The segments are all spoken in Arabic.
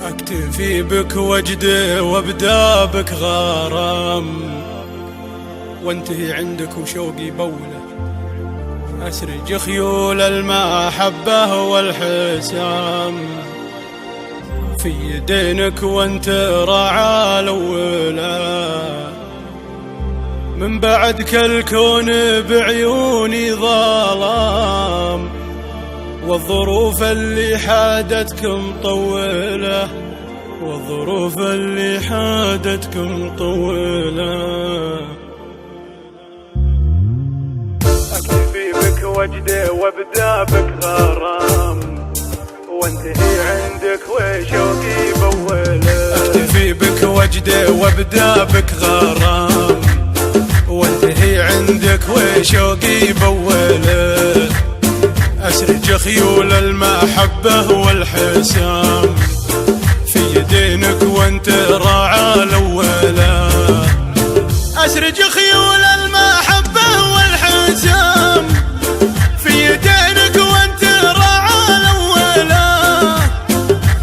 اكتفي بك وجدي وابدا بك غرام، وانتهي عندك وشوقي بوله، اسرج خيول المحبه والحسام في يدينك وانت راعى الاولى. من بعدك الكون بعيوني ظلام، والظروف اللي حادتك مطولة، والظروف اللي حادتك مطولة. اكتفي بك وجدي وابدا بك غرام، وانتهي عندك وشوقي بوله. اكتفي بك وجدي وابدا بك غرام، وانتهي عندك وشوقي بوله. أسرج خيول المحبة والحسام في يدينك وانت راعى الأولى. أسرج خيول المحبة والحسام في يدينك وانت راعى الأولى.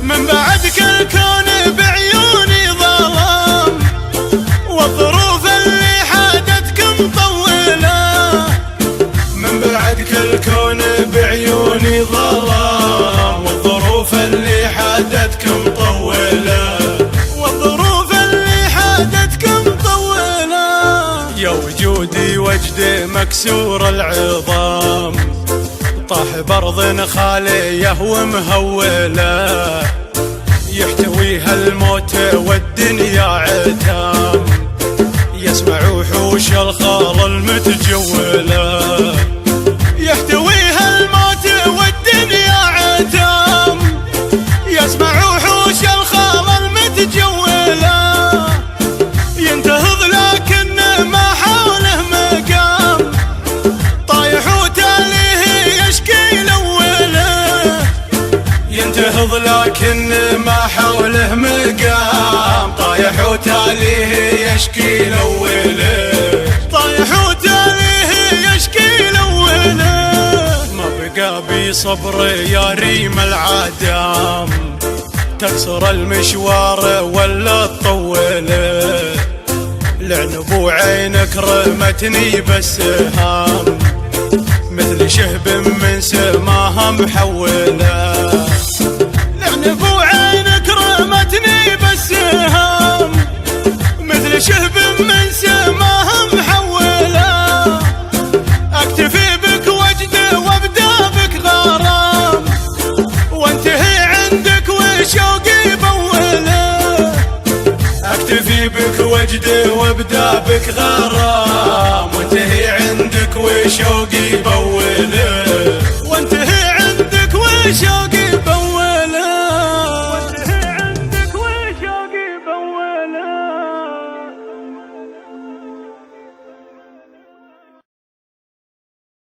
من بعدك الكون بعيوني ظلام، والظروف اللي حادتك مطولة. من بعدك الكون بعيوني ظلام، والظروف اللي حادتك مطولة، والظروف اللي حادتك مطولة. يا وجودي وجدي مكسور العظام، طاح برض خاليه ومهولة، يحتويها الموت والدنيا عتام، يسمع وحوش الخال المتجولة. يحتويها الموت والدنيا عتام، يسمع وحوش الخال المتجولة. ينتهض لكن ما حوله مقام، طايح وتاليه يشكي الأولى. ينتهض لكن ما حوله مقام، طايح وتاليه يشكي الأولى. طايح وتاليه يشكي الأولى. ما بقى بي صبر يا ريم العدام، تكسر المشوار ولا تطوله. لعنب وعينك رمتني بالسهام، مثل شهب من سماها محوله. لعنب وعينك رمتني بالسهام، مثل شهب من سماها محوله. اكتفي بك وجدي وابدا بك غرام، وانتهي عندك وشوقي بوله. اكتفي بك وجدي وابدا بك غرام، وانتهي عندك وشوقي